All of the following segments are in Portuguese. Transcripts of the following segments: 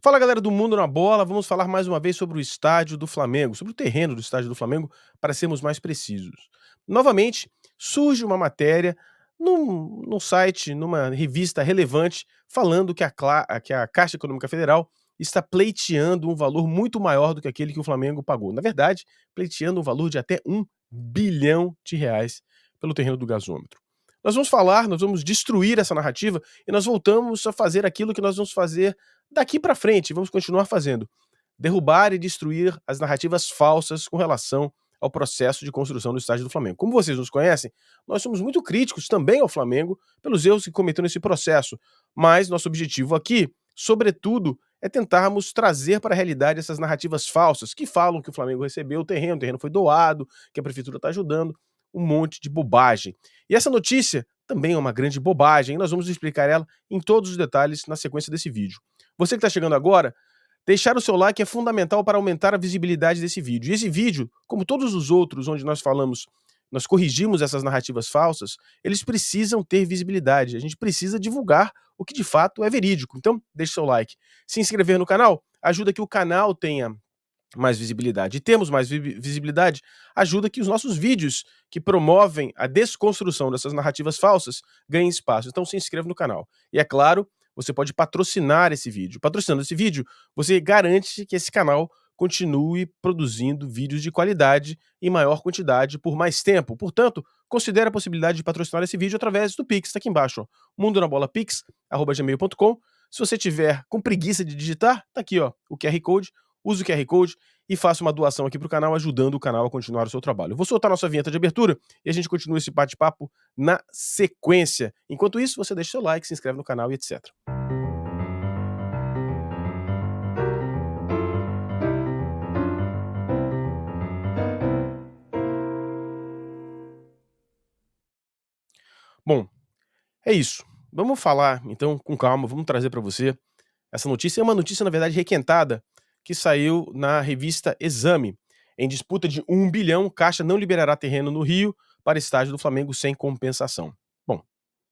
Fala galera do Mundo na Bola, vamos falar mais uma vez sobre o estádio do Flamengo, sobre o terreno do estádio do Flamengo, para sermos mais precisos. Novamente, surge uma matéria num site, numa revista relevante, falando que a Caixa Econômica Federal está pleiteando um valor muito maior do que aquele que o Flamengo pagou. Na verdade, pleiteando um valor de até R$ 1 bilhão pelo terreno do gasômetro. Nós vamos destruir essa narrativa e nós voltamos a fazer aquilo que nós vamos fazer daqui para frente, vamos continuar fazendo. Derrubar e destruir as narrativas falsas com relação ao processo de construção do estádio do Flamengo. Como vocês nos conhecem, nós somos muito críticos também ao Flamengo pelos erros que cometeu nesse processo, mas nosso objetivo aqui, sobretudo, é tentarmos trazer para a realidade essas narrativas falsas que falam que o Flamengo recebeu o terreno foi doado, que a prefeitura está ajudando, um monte de bobagem. E essa notícia também é uma grande bobagem, e nós vamos explicar ela em todos os detalhes na sequência desse vídeo. Você que está chegando agora, deixar o seu like é fundamental para aumentar a visibilidade desse vídeo. E esse vídeo, como todos os outros onde nós corrigimos essas narrativas falsas, eles precisam ter visibilidade. A gente precisa divulgar o que de fato é verídico. Então, deixe seu like. Se inscrever no canal ajuda que o canal tenha mais visibilidade. E temos mais visibilidade ajuda que os nossos vídeos que promovem a desconstrução dessas narrativas falsas ganhem espaço. Então se inscreva no canal. E é claro, você pode patrocinar esse vídeo. Patrocinando esse vídeo, você garante que esse canal continue produzindo vídeos de qualidade em maior quantidade por mais tempo. Portanto, considere a possibilidade de patrocinar esse vídeo através do Pix, está aqui embaixo, ó, mundonabolapix@gmail.com. Se você tiver com preguiça de digitar, tá aqui, ó, o QR Code. Use o QR Code e faça uma doação aqui para o canal, ajudando o canal a continuar o seu trabalho. Eu vou soltar nossa vinheta de abertura e a gente continua esse bate-papo na sequência. Enquanto isso, você deixa seu like, se inscreve no canal e etc. Bom, é isso. Vamos falar, então, com calma, vamos trazer para você essa notícia. É uma notícia, na verdade, requentada, que saiu na revista Exame. Em disputa de 1 bilhão, Caixa não liberará terreno no Rio para estádio do Flamengo sem compensação. Bom,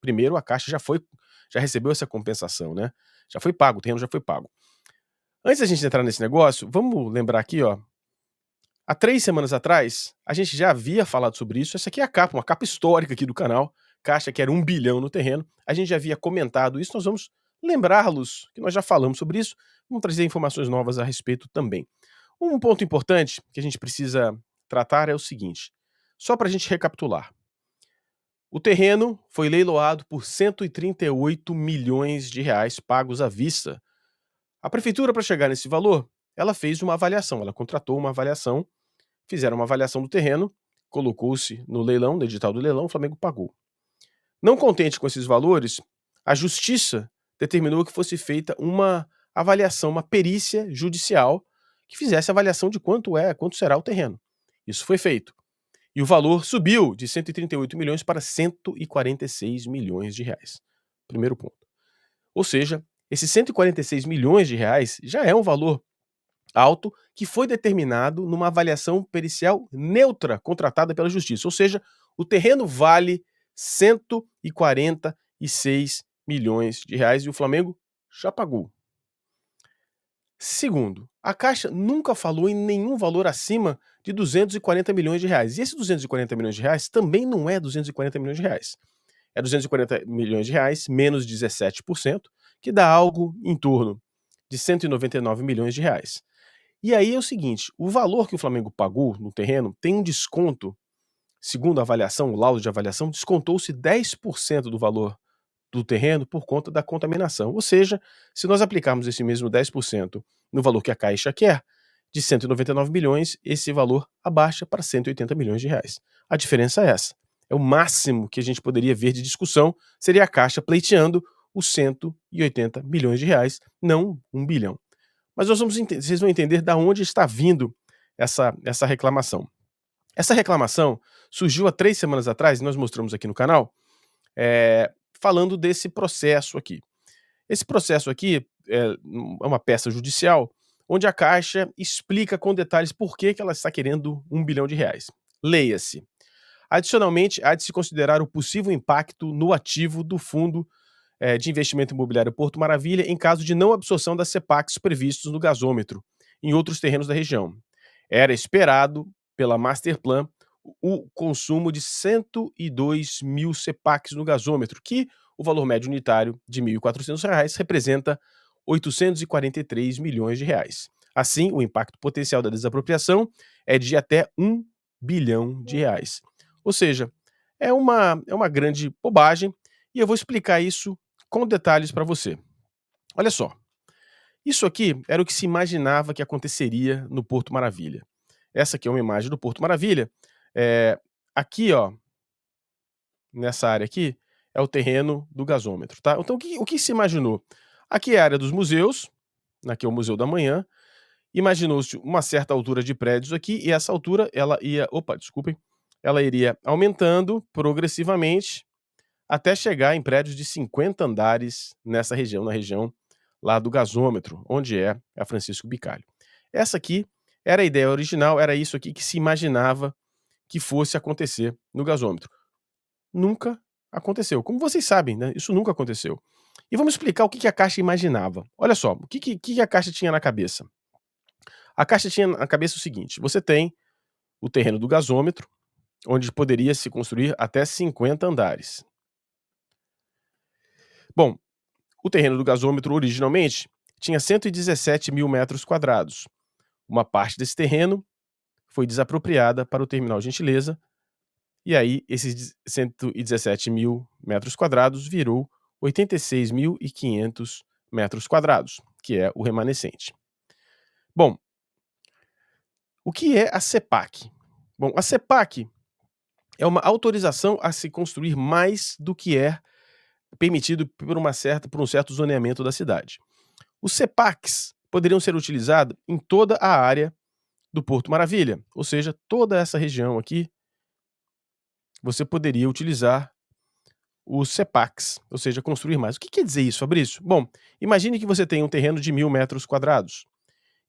primeiro a Caixa já recebeu essa compensação, né? Já foi pago, o terreno já foi pago. Antes da gente entrar nesse negócio, vamos lembrar aqui, ó. Há 3 semanas atrás, a gente já havia falado sobre isso. Essa aqui é a capa, uma capa histórica aqui do canal. Caixa que era 1 bilhão no terreno. A gente já havia comentado isso, nós vamos lembrá-los que nós já falamos sobre isso. Vamos trazer informações novas a respeito também. Um ponto importante que a gente precisa tratar é o seguinte, só para a gente recapitular. O terreno foi leiloado por 138 milhões de reais pagos à vista. A prefeitura, para chegar nesse valor, ela fez uma avaliação, ela contratou uma avaliação, fizeram uma avaliação do terreno, colocou-se no leilão, no edital do leilão, o Flamengo pagou. Não contente com esses valores, a justiça determinou que fosse feita uma avaliação, uma perícia judicial que fizesse a avaliação de quanto será o terreno. Isso foi feito. E o valor subiu de 138 milhões para 146 milhões de reais. Primeiro ponto. Ou seja, esses 146 milhões de reais já é um valor alto que foi determinado numa avaliação pericial neutra contratada pela justiça. Ou seja, o terreno vale 146 milhões de reais e o Flamengo já pagou. Segundo, a Caixa nunca falou em nenhum valor acima de 240 milhões de reais. E esse 240 milhões de reais também não é 240 milhões de reais. É 240 milhões de reais menos 17%, que dá algo em torno de 199 milhões de reais. E aí é o seguinte, o valor que o Flamengo pagou no terreno tem um desconto, segundo a avaliação, o laudo de avaliação, descontou-se 10% do valor do terreno por conta da contaminação. Ou seja, se nós aplicarmos esse mesmo 10% no valor que a Caixa quer, de 199 milhões, esse valor abaixa para 180 milhões de reais. A diferença é essa. É o máximo que a gente poderia ver de discussão, seria a Caixa pleiteando os 180 milhões de reais, não 1 bilhão. Mas vocês vão entender de onde está vindo essa reclamação. Essa reclamação surgiu há 3 semanas atrás, e nós mostramos aqui no canal, falando desse processo aqui. Esse processo aqui é uma peça judicial onde a Caixa explica com detalhes por que ela está querendo 1 bilhão de reais. Leia-se. Adicionalmente, há de se considerar o possível impacto no ativo do fundo de investimento imobiliário Porto Maravilha em caso de não absorção das CEPACs previstos no gasômetro em outros terrenos da região. Era esperado, pela Masterplan, o consumo de 102.000 CEPACs no gasômetro, que o valor médio unitário de R$ 1.400 representa 843 milhões de reais. Assim, o impacto potencial da desapropriação é de até R$ 1 bilhão de reais. Ou seja, é uma grande bobagem e eu vou explicar isso com detalhes para você. Olha só, isso aqui era o que se imaginava que aconteceria no Porto Maravilha. Essa aqui é uma imagem do Porto Maravilha. Aqui, ó, nessa área aqui, é o terreno do gasômetro, tá? Então o que se imaginou? Aqui é a área dos museus, aqui é o Museu da Manhã, imaginou-se uma certa altura de prédios aqui e essa altura ela iria aumentando progressivamente até chegar em prédios de 50 andares nessa região, na região lá do gasômetro, onde é a Francisco Bicalho. Essa aqui era a ideia original, era isso aqui que se imaginava que fosse acontecer no gasômetro. Nunca aconteceu. Como vocês sabem, né, isso nunca aconteceu. E vamos explicar o que a Caixa imaginava. Olha só, o que a Caixa tinha na cabeça? A Caixa tinha na cabeça o seguinte: você tem o terreno do gasômetro, onde poderia se construir até 50 andares. Bom, o terreno do gasômetro originalmente tinha 117.000 metros quadrados. Uma parte desse terreno foi desapropriada para o Terminal Gentileza, e aí esses 117.000 metros quadrados virou 86.500 metros quadrados, que é o remanescente. Bom, o que é a CEPAC? Bom, a CEPAC é uma autorização a se construir mais do que é permitido por um certo zoneamento da cidade. Os CEPACs poderiam ser utilizados em toda a área do Porto Maravilha, ou seja, toda essa região aqui, você poderia utilizar os CEPACs, ou seja, construir mais. O que quer dizer isso, Fabrício? Bom, imagine que você tem um terreno de 1.000 metros quadrados.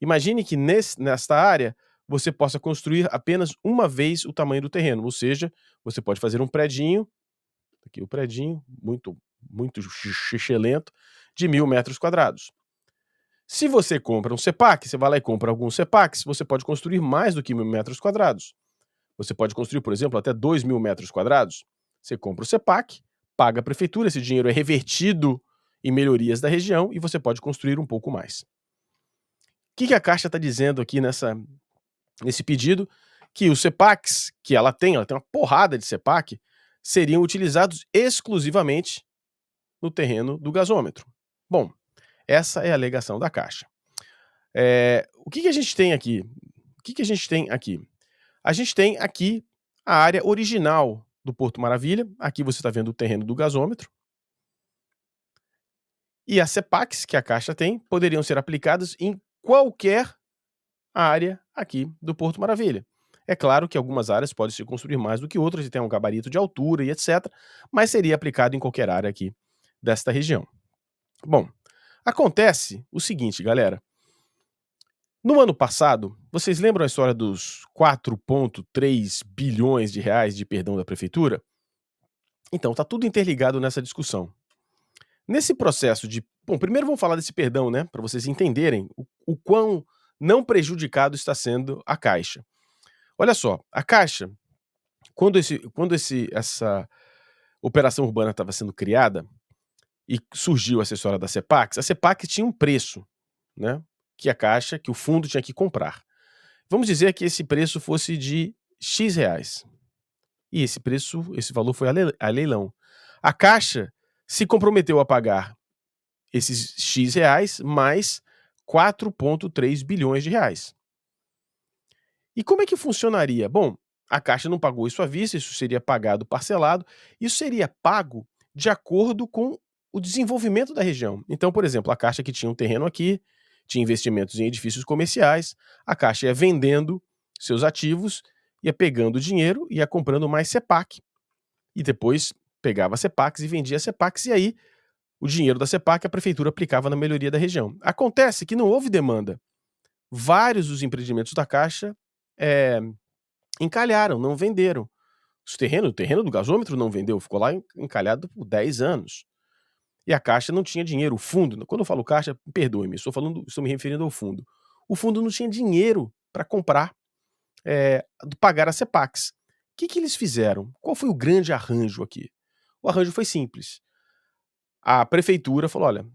Imagine que nesta área você possa construir apenas uma vez o tamanho do terreno, ou seja, você pode fazer um predinho, aqui o predinho, muito xixelento, de 1.000 metros quadrados. Se você compra um CEPAC, você vai lá e compra alguns CEPACs, você pode construir mais do que 1.000 metros quadrados. Você pode construir, por exemplo, até 2.000 metros quadrados. Você compra o CEPAC, paga a prefeitura, esse dinheiro é revertido em melhorias da região e você pode construir um pouco mais. O que a Caixa está dizendo aqui nesse pedido? Que os CEPACs que ela tem uma porrada de CEPAC, seriam utilizados exclusivamente no terreno do gasômetro. Bom, essa é a alegação da Caixa. O que a gente tem aqui? A gente tem aqui a área original do Porto Maravilha. Aqui você está vendo o terreno do gasômetro. E as CEPACs que a Caixa tem poderiam ser aplicadas em qualquer área aqui do Porto Maravilha. É claro que algumas áreas podem se construir mais do que outras e tem um gabarito de altura e etc., mas seria aplicado em qualquer área aqui desta região. Bom, acontece o seguinte, galera. No ano passado, vocês lembram a história dos 4,3 bilhões de reais de perdão da prefeitura? Então, tá tudo interligado nessa discussão. Nesse processo de... Bom, primeiro vamos falar desse perdão, né? Para vocês entenderem o quão não prejudicado está sendo a Caixa. Olha só, a Caixa, quando essa operação urbana estava sendo criada e surgiu essa história da CEPAC, a CEPAC tinha um preço, né? Que o fundo tinha que comprar. Vamos dizer que esse preço fosse de X reais. E esse valor foi a leilão. A Caixa se comprometeu a pagar esses X reais mais 4,3 bilhões de reais. E como é que funcionaria? Bom, a Caixa não pagou isso à vista, isso seria pagado parcelado, isso seria pago de acordo com o desenvolvimento da região. Então, por exemplo, a Caixa que tinha um terreno aqui, tinha investimentos em edifícios comerciais, a Caixa ia vendendo seus ativos, ia pegando dinheiro, ia comprando mais CEPAC, e depois pegava CEPACs e vendia CEPACs, e aí o dinheiro da CEPAC a prefeitura aplicava na melhoria da região. Acontece que não houve demanda. Vários dos empreendimentos da Caixa encalharam, não venderam. O terreno do gasômetro não vendeu, ficou lá encalhado por 10 anos. e a Caixa não tinha dinheiro, o fundo, quando eu falo Caixa, perdoe-me, estou me referindo ao fundo. O fundo não tinha dinheiro para comprar, pagar a CEPAX. O que que eles fizeram? Qual foi o grande arranjo aqui? O arranjo foi simples. A prefeitura falou: "Olha,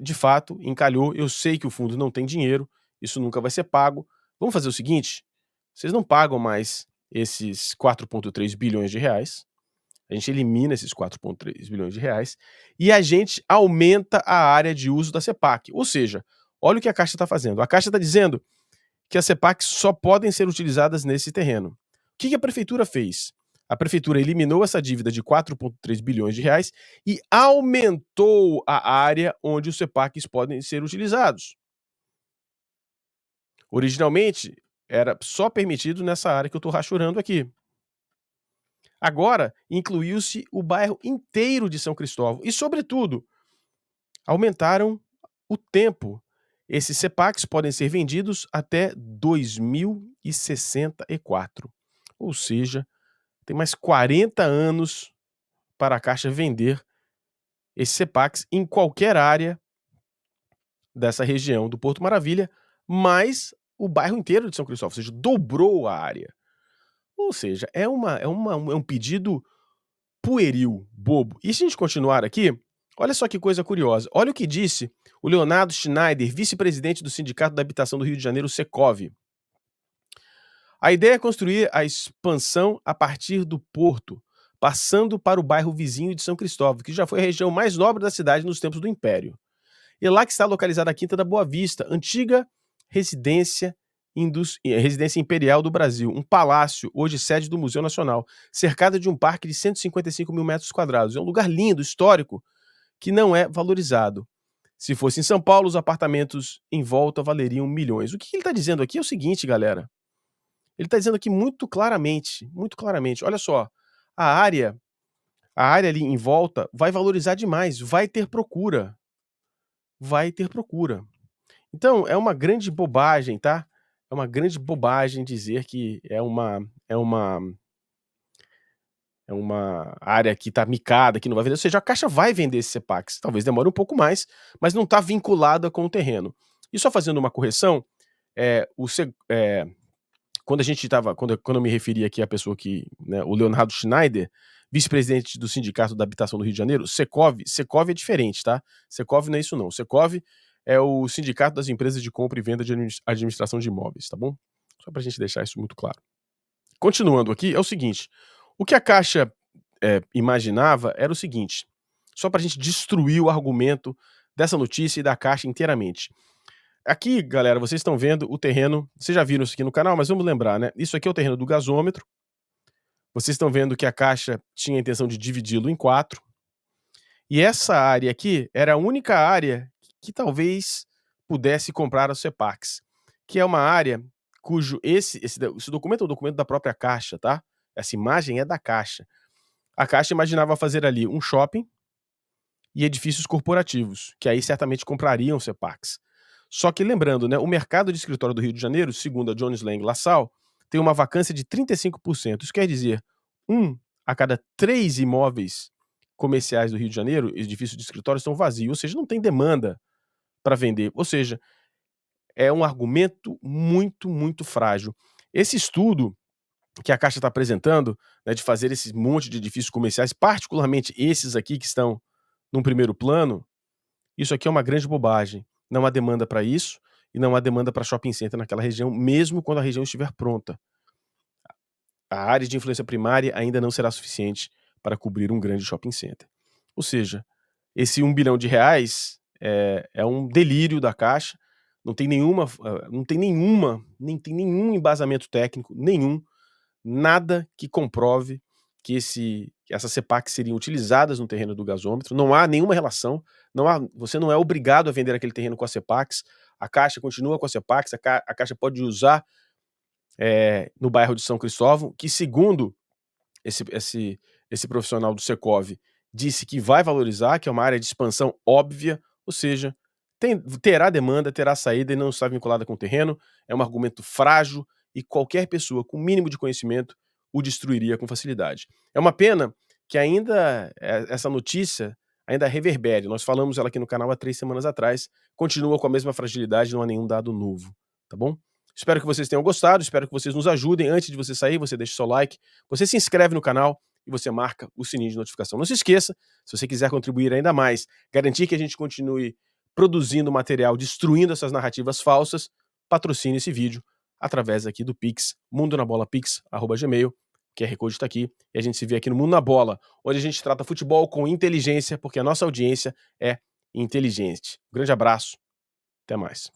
de fato, encalhou, eu sei que o fundo não tem dinheiro, isso nunca vai ser pago. Vamos fazer o seguinte: vocês não pagam mais esses 4,3 bilhões de reais, a gente elimina esses 4,3 bilhões de reais e a gente aumenta a área de uso da CEPAC." Ou seja, olha o que a Caixa está fazendo. A Caixa está dizendo que as CEPACs só podem ser utilizadas nesse terreno. O que que a prefeitura fez? A prefeitura eliminou essa dívida de 4,3 bilhões de reais e aumentou a área onde os CEPACs podem ser utilizados. Originalmente, era só permitido nessa área que eu estou rachurando aqui. Agora, incluiu-se o bairro inteiro de São Cristóvão e, sobretudo, aumentaram o tempo. Esses CEPACs podem ser vendidos até 2064. Ou seja, tem mais 40 anos para a Caixa vender esses CEPACs em qualquer área dessa região do Porto Maravilha, mais o bairro inteiro de São Cristóvão, ou seja, dobrou a área. Ou seja, é um pedido pueril, bobo. E se a gente continuar aqui, olha só que coisa curiosa. Olha o que disse o Leonardo Schneider, vice-presidente do Sindicato da Habitação do Rio de Janeiro, Secov. A ideia é construir a expansão a partir do porto, passando para o bairro vizinho de São Cristóvão, que já foi a região mais nobre da cidade nos tempos do Império. E lá que está localizada a Quinta da Boa Vista, antiga residência, residência imperial do Brasil, um palácio, hoje sede do Museu Nacional, cercada de um parque de 155 mil metros quadrados. É um lugar lindo, histórico, que não é valorizado. Se fosse em São Paulo, os apartamentos em volta valeriam milhões. O que ele está dizendo aqui é o seguinte, galera. Ele está dizendo aqui muito claramente. Olha só, a área, a área ali em volta vai valorizar demais, vai ter procura. Vai ter procura. Então, é uma grande bobagem, tá? É uma grande bobagem dizer que é uma área que está micada, que não vai vender. Ou seja, a Caixa vai vender esses CEPACs. Talvez demore um pouco mais, mas não está vinculada com o terreno. E só fazendo uma correção, eh, o se quando a gente estava quando eu me referi aqui à pessoa que, né, o Leonardo Schneider, vice-presidente do Sindicato da Habitação do Rio de Janeiro, Secov é diferente, tá? Secov não é isso não. Secov é o Sindicato das Empresas de Compra e Venda de Administração de Imóveis, tá bom? Só pra gente deixar isso muito claro. Continuando aqui, é o seguinte, o que a Caixa, imaginava era o seguinte, só pra gente destruir o argumento dessa notícia e da Caixa inteiramente. Aqui, galera, vocês estão vendo o terreno, vocês já viram isso aqui no canal, mas vamos lembrar, né? Isso aqui é o terreno do gasômetro. Vocês estão vendo que a Caixa tinha a intenção de dividi-lo em 4. E essa área aqui era a única área que talvez pudesse comprar os CEPACs, que é uma área cujo esse documento é um documento da própria Caixa, tá? Essa imagem é da Caixa. A Caixa imaginava fazer ali um shopping e edifícios corporativos, que aí certamente comprariam CEPACs. Só que lembrando, né, o mercado de escritório do Rio de Janeiro, segundo a Jones Lang LaSalle, tem uma vacância de 35%. Isso quer dizer, 1 a cada 3 imóveis comerciais do Rio de Janeiro, edifícios de escritório, estão vazios, ou seja, não tem demanda para vender. Ou seja, é um argumento muito, muito frágil. Esse estudo que a Caixa está apresentando, né, de fazer esse monte de edifícios comerciais, particularmente esses aqui que estão num primeiro plano, isso aqui é uma grande bobagem. Não há demanda para isso e não há demanda para shopping center naquela região, mesmo quando a região estiver pronta. A área de influência primária ainda não será suficiente para cobrir um grande shopping center. Ou seja, esse 1 bilhão de reais é um delírio da Caixa, não tem nenhum embasamento técnico, nenhum, nada que comprove que essas CEPACs seriam utilizadas no terreno do gasômetro, não há nenhuma relação, você não é obrigado a vender aquele terreno com as CEPACs, a Caixa continua com as CEPACs, a Caixa pode usar no bairro de São Cristóvão, que segundo esse profissional do Secov disse que vai valorizar, que é uma área de expansão óbvia, ou seja, terá demanda, terá saída e não está vinculada com o terreno, é um argumento frágil e qualquer pessoa com mínimo de conhecimento o destruiria com facilidade. É uma pena que ainda essa notícia ainda reverbere. Nós falamos ela aqui no canal há 3 semanas atrás, continua com a mesma fragilidade, não há nenhum dado novo, tá bom? Espero que vocês tenham gostado, espero que vocês nos ajudem. Antes de você sair, você deixa o seu like, você se inscreve no canal e você marca o sininho de notificação. Não se esqueça, se você quiser contribuir ainda mais, garantir que a gente continue produzindo material, destruindo essas narrativas falsas, patrocine esse vídeo através aqui do Pix, mundonabolapix@gmail.com. QR Code está aqui e a gente se vê aqui no Mundo na Bola, onde a gente trata futebol com inteligência, porque a nossa audiência é inteligente. Um grande abraço, até mais.